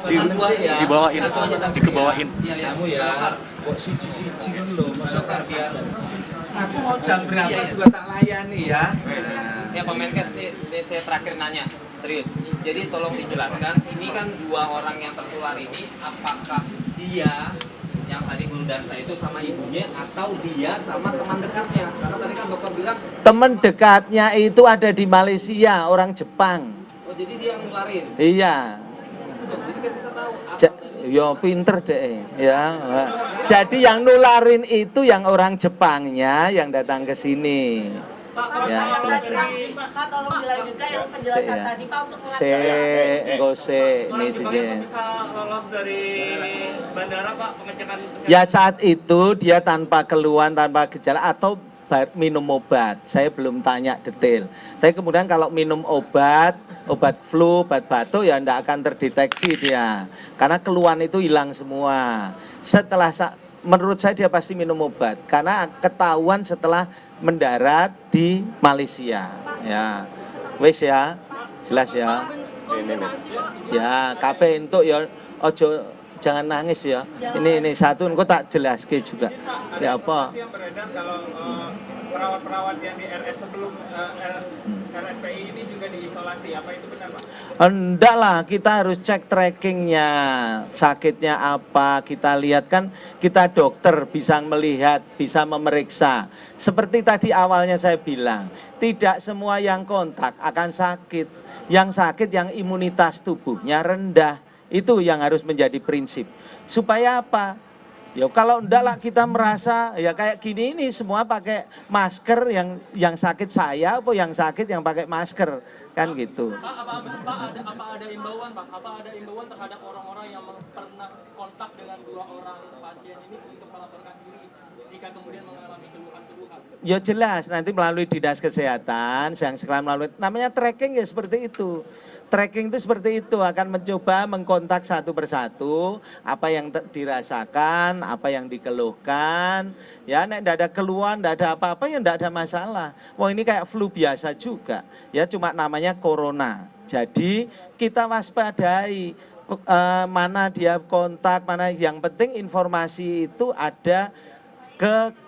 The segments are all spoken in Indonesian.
dibawain, dikebawain. Kamu ya, kok siji-siji kan lho, masuk rahasia. Aku mau jam berapa juga tak layani ya. Ya Pak Menkes, ini saya terakhir nanya, serius. Jadi tolong dijelaskan, ini kan dua orang yang tertular ini, apakah dia yang tadi guru dansa itu sama ibunya atau dia sama teman dekatnya? Karena tadi kan dokter bilang, Teman dekatnya itu ada di Malaysia, orang Jepang. oh jadi dia yang nularin. Iya. Jadi kan kita tahu. Yo pinter deh ya. Jadi yang nularin itu yang orang Jepangnya yang datang ke sini. Ya, jelas ya. Pak, tolong dilanjutkan yang penjelasan tadi Pak untuk ini saja. Bisa lolos dari bandara Pak pengecekan? Ya saat itu dia tanpa keluhan, tanpa gejala atau minum obat. Saya belum tanya detail. Tapi kemudian kalau minum obat flu, obat batuk ya tidak akan terdeteksi dia. Karena keluhan itu hilang semua. Menurut saya dia pasti minum obat. Karena ketahuan setelah mendarat di Malaysia. Ya, wes ya, jelas ya. Ya, kabeh entuk ya, ojo jangan nangis ya. Ini satu engko tak jelaske juga. Ya apa? Yang beredar kalau perawat-perawat yang di RS sebelum RSPI ini juga diisolasi, apa itu benar Pak? Enggak lah, kita harus cek trackingnya, sakitnya apa, kita lihat kan, kita dokter bisa melihat, bisa memeriksa. Seperti tadi awalnya saya bilang, tidak semua yang kontak akan sakit. Yang sakit yang imunitas tubuhnya rendah, itu yang harus menjadi prinsip. Supaya apa? Ya kalau enggak lah kita merasa ya kayak gini ini semua pakai masker, yang sakit saya apa yang sakit yang pakai masker kan gitu. Apa ada imbauan Pak? Apa ada imbauan terhadap orang-orang yang pernah kontak dengan dua orang pasien ini untuk melaporkan diri jika kemudian mengalami keluhan-keluhan? Ya jelas nanti melalui dinas kesehatan yang sekarang melalui namanya tracking ya seperti itu. Tracking itu seperti itu, akan mencoba mengkontak satu persatu apa yang dirasakan, apa yang dikeluhkan. Ya, nek tidak ada keluhan, tidak ada apa-apa ya tidak ada masalah. Wah ini kayak flu biasa juga, ya cuma namanya corona. Jadi kita waspadai mana dia kontak, mana yang penting informasi itu ada ke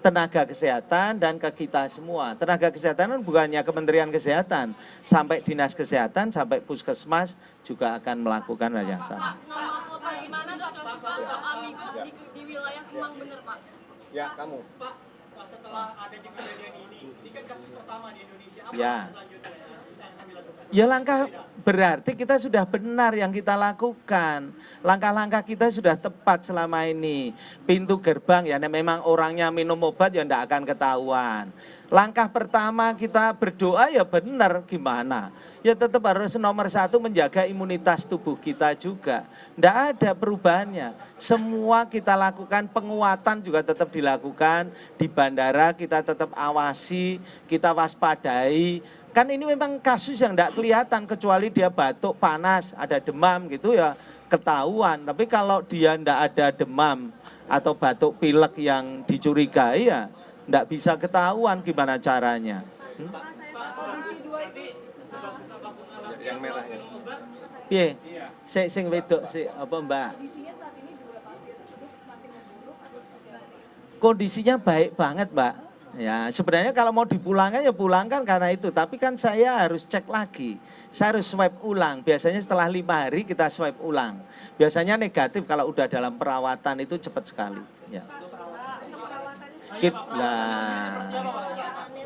tenaga kesehatan dan ke kita semua. Tenaga kesehatan kan bukannya Kementerian Kesehatan, sampai dinas kesehatan, sampai puskesmas juga akan melakukan hal yang sama. Pak, nama apa gimana untuk Amigos di wilayah Kemang bener Pak? Ya, kamu. Pak, setelah ada kejadian ini kan kasus pertama di Indonesia, apa Ya. selanjutnya yang kami lakukan? Ya langkah berarti kita sudah benar yang kita lakukan. Langkah-langkah kita sudah tepat selama ini. Pintu gerbang ya memang orangnya minum obat ya tidak akan ketahuan. Langkah pertama kita berdoa ya benar gimana. Ya tetap harus nomor satu menjaga imunitas tubuh kita juga. Tidak ada perubahannya. Semua kita lakukan, penguatan juga tetap dilakukan. Di bandara kita tetap awasi, kita waspadai. Kan ini memang kasus yang tidak kelihatan kecuali dia batuk, panas, ada demam gitu ya ketahuan. Tapi kalau dia tidak ada demam atau batuk pilek yang dicurigai ya tidak bisa ketahuan gimana caranya. Yang merahnya. Piye? Sing wedok sik apa Mbak? Kondisinya baik banget Mbak. Ya sebenarnya kalau mau dipulangkan ya pulangkan karena itu. Tapi kan saya harus cek lagi. Saya harus swab ulang. Biasanya setelah 5 hari kita swab ulang. Biasanya negatif kalau udah dalam perawatan itu cepat sekali. Ya.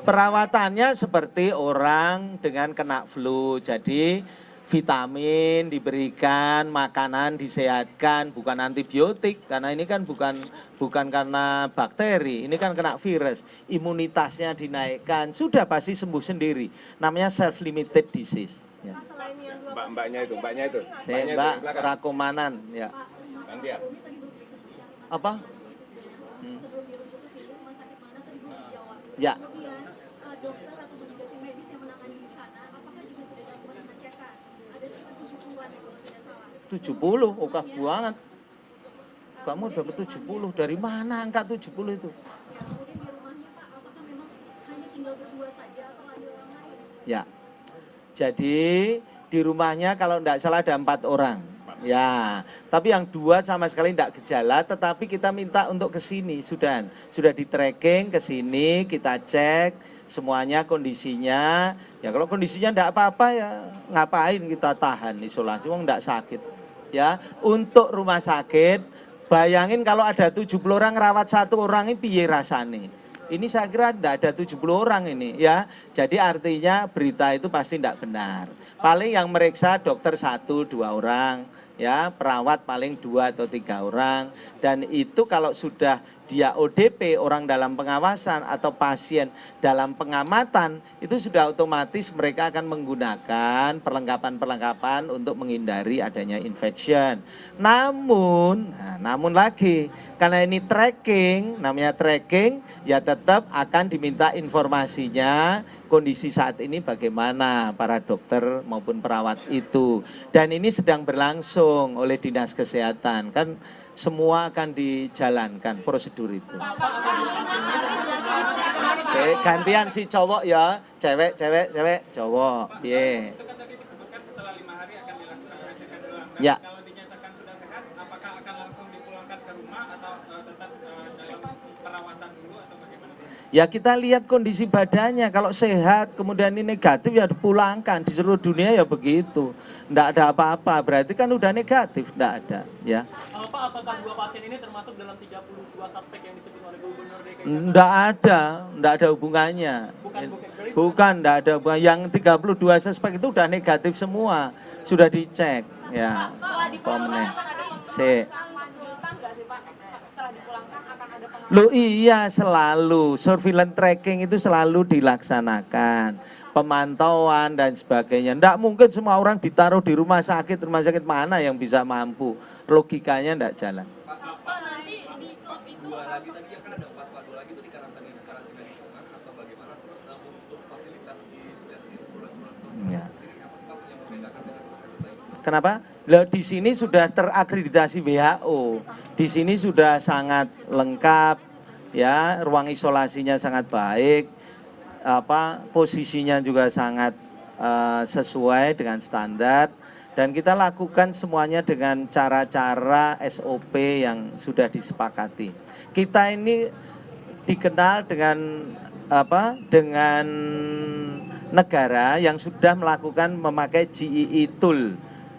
Perawatannya seperti orang dengan kena flu. Jadi vitamin diberikan, makanan disehatkan, bukan antibiotik karena ini kan bukan karena bakteri, ini kan kena virus. Imunitasnya dinaikkan, sudah pasti sembuh sendiri. Namanya self limited disease. Ya. Mbaknya itu. Saya Mbak Rakomanan, ya. Gantian. Apa? Ya. Dokter atau tenaga tim medis yang menangani di sana, apakah juga sudah dilakukan pengecekan? Ada sekitar 70-an ya kalau tidak salah. 70, oke banget. Kamu dapat 70, dari mana angka 70 itu? Kemudian di rumahnya Pak, apakah memang hanya tinggal berdua saja atau ada orang lain? Ya. Jadi di rumahnya kalau tidak salah ada 4 orang. Ya, tapi yang 2 sama sekali tidak gejala, tetapi kita minta untuk ke sini, sudah di tracking ke sini, kita cek semuanya kondisinya. Ya kalau kondisinya tidak apa-apa ya ngapain kita tahan isolasi, wong tidak sakit. Ya, untuk rumah sakit, bayangin kalau ada 70 orang rawat 1 orang ini piye rasane. Ini saya kira tidak ada 70 orang ini ya. Jadi artinya berita itu pasti tidak benar. Paling yang meriksa dokter 1-2 orang. Ya, perawat paling 2 atau 3 orang, dan itu kalau sudah dia ODP, orang dalam pengawasan atau pasien dalam pengamatan, itu sudah otomatis mereka akan menggunakan perlengkapan-perlengkapan untuk menghindari adanya infection. Namun lagi, karena ini tracking, namanya tracking, ya tetap akan diminta informasinya, kondisi saat ini bagaimana para dokter maupun perawat itu. Dan ini sedang berlangsung oleh Dinas Kesehatan, kan semua akan dijalankan prosedur itu. Gantian si cowok ya, cewek, cowok. Piye? Itu kan tadi disebutkan setelah 5 hari akan dilakukan pengecekan ulang. Ya. Kalau dinyatakan sudah sehat, apakah akan langsung dipulangkan ke rumah atau tetap dalam perawatan dulu atau bagaimana? Ya kita lihat kondisi badannya, kalau sehat kemudian ini negatif ya dipulangkan, di seluruh dunia ya begitu. Tidak ada apa-apa, berarti kan udah negatif, tidak ada ya. Pak, apakah 2 pasien ini termasuk dalam 32 suspek yang disebut oleh Gubernur DKI? Tidak ada hubungannya. Bukan, tidak ada hubungan. Yang 32 suspek itu udah negatif semua, sudah dicek ya. Loh iya, selalu surveillance tracking itu selalu dilaksanakan, pemantauan dan sebagainya. Tidak mungkin semua orang ditaruh di rumah sakit mana yang bisa mampu, logikanya tidak jalan. Pak, nanti di klub itu Lagi tadi akan ada 4 lagi itu di karantina di rumah atau bagaimana, terus untuk fasilitas di surat-surat Ya. apa sih Pak yang membedakan dengan rumah sakit lain? Kenapa? Loh, di sini sudah terakreditasi WHO. Di sini sudah sangat lengkap ya, ruang isolasinya sangat baik. Posisinya juga sangat sesuai dengan standar, dan kita lakukan semuanya dengan cara-cara SOP yang sudah disepakati. Kita ini dikenal dengan dengan negara yang sudah melakukan memakai GEE tool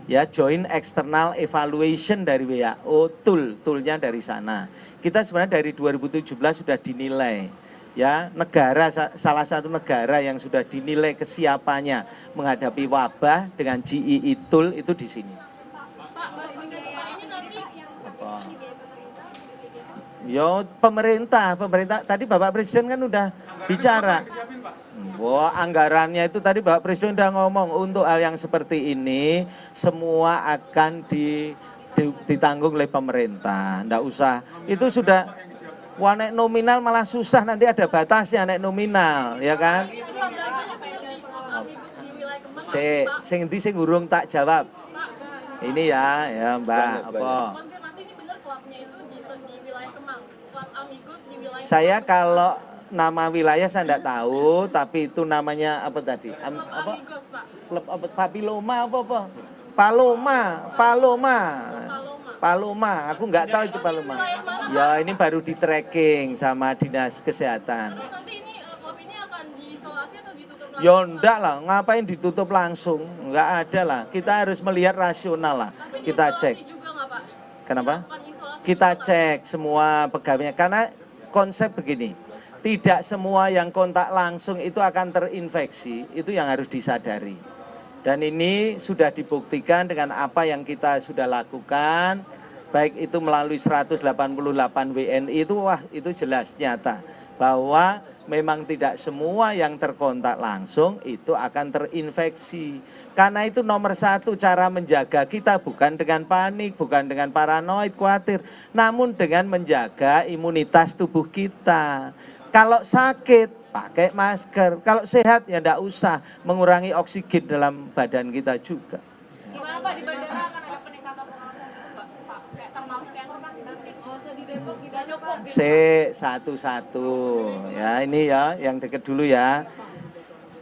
ya, Joint External Evaluation dari WHO, toolnya dari sana. Kita sebenarnya dari 2017 sudah dinilai ya, salah satu negara yang sudah dinilai kesiapannya menghadapi wabah dengan GEE tool itu di sini. Pak, ini nanti Yo pemerintah tadi Bapak Presiden kan udah bicara. Wah, anggarannya itu tadi Bapak Presiden udah ngomong, untuk hal yang seperti ini semua akan ditanggung oleh pemerintah. Nggak usah, itu sudah naik nominal malah susah, nanti ada batasnya naik nominal, ya kan? Sing urung tak jawab. Ini ya Mbak, apa? konfirmasi ini benar klubnya itu di wilayah Kemang, klub Amigos di wilayah Saya kalau nama wilayah saya enggak tahu, tapi itu namanya apa tadi? Amigos, Pak. Klub apa? Papiloma apa? Paloma. Aku nggak tahu itu Paloma. Ya ini baru di tracking sama Dinas Kesehatan. Terus nanti ini klub ini akan diisolasi atau ditutup langsung? Ya enggak lah, ngapain ditutup langsung? Enggak ada lah. Kita harus melihat rasional lah. Tapi Kita diisolasi cek. juga nggak, Pak? Kenapa? Dilakukan isolasi Kita juga, Pak? cek semua pegawainya, karena konsep begini, tidak semua yang kontak langsung itu akan terinfeksi, itu yang harus disadari. Dan ini sudah dibuktikan dengan apa yang kita sudah lakukan, baik itu melalui 188 WNI itu jelas nyata bahwa memang tidak semua yang terkontak langsung itu akan terinfeksi. Karena itu nomor 1 cara menjaga kita bukan dengan panik, bukan dengan paranoid, khawatir, namun dengan menjaga imunitas tubuh kita. Kalau sakit pakai masker, kalau sehat ya enggak usah, mengurangi oksigen dalam badan kita juga. Gimana Pak, di bandara akan ada peningkatan pengawasan gitu nggak Pak? Kayak thermal scanner kan nanti. Oh, di Depok tidak cukup. Satu-satu ya, ini ya yang deket dulu ya.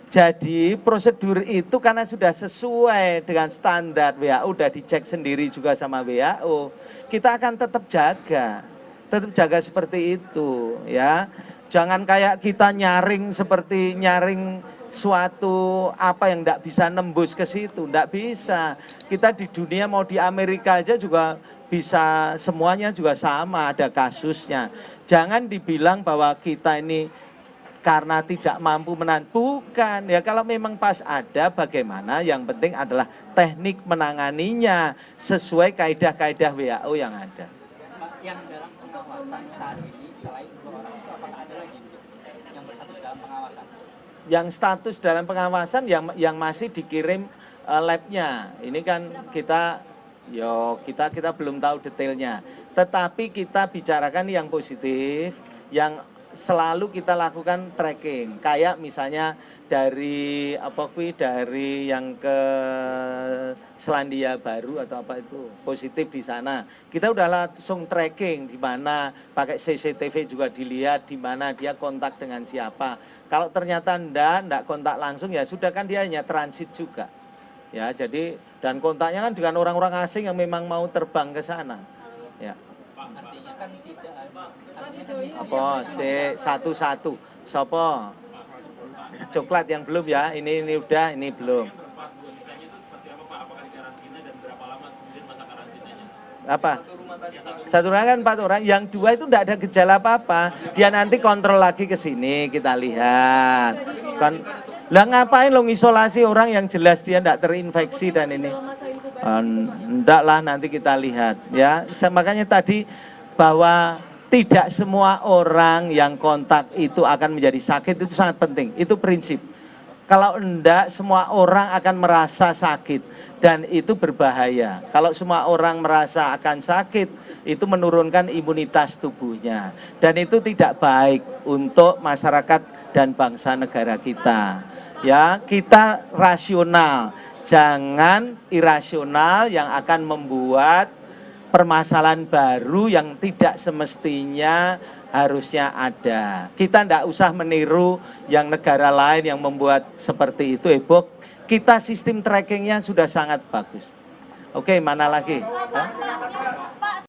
Jadi prosedur itu karena sudah sesuai dengan standar WHO, udah dicek sendiri juga sama WHO, kita akan tetap jaga seperti itu ya. Jangan kayak kita nyaring seperti nyaring suatu apa yang tidak bisa nembus ke situ, tidak bisa. Kita di dunia mau di Amerika aja juga bisa, semuanya juga sama, ada kasusnya. Jangan dibilang bahwa kita ini karena tidak mampu menahan, bukan ya. Kalau memang pas ada, bagaimana, yang penting adalah teknik menanganinya sesuai kaidah-kaidah WHO yang ada. Pak, yang dalam pengawasan saat ini selain 2 orang itu apakah ada lagi yang berstatus dalam pengawasan? Yang status dalam pengawasan yang masih dikirim labnya, ini kan kita belum tahu detailnya. Tetapi kita bicarakan yang positif, yang selalu kita lakukan tracking, kayak misalnya dari dari yang ke Selandia Baru atau apa itu positif di sana, kita udah langsung tracking di mana, pakai CCTV juga dilihat di mana dia kontak dengan siapa. Kalau ternyata enggak kontak langsung, ya sudah, kan dia hanya transit juga ya. Jadi dan kontaknya kan dengan orang-orang asing yang memang mau terbang ke sana ya. Artinya kan tidak ada. Apa satu-satu sopo coklat yang belum ya, ini udah, ini belum. Apa? Satu rumah kan 4 orang, yang 2 itu enggak ada gejala apa-apa. Dia nanti kontrol lagi ke sini, kita lihat. Kan lah ngapain lo ngisolasi orang yang jelas dia enggak terinfeksi dan ini. Enggak lah, nanti kita lihat ya. Makanya tadi bahwa tidak semua orang yang kontak itu akan menjadi sakit, itu sangat penting. Itu prinsip. Kalau enggak, semua orang akan merasa sakit dan itu berbahaya. Kalau semua orang merasa akan sakit, itu menurunkan imunitas tubuhnya. Dan itu tidak baik untuk masyarakat dan bangsa negara kita. Ya, kita rasional, jangan irasional yang akan membuat permasalahan baru yang tidak semestinya harusnya ada. Kita tidak usah meniru yang negara lain yang membuat seperti itu, Kita sistem trackingnya sudah sangat bagus. Oke, mana lagi? Hah?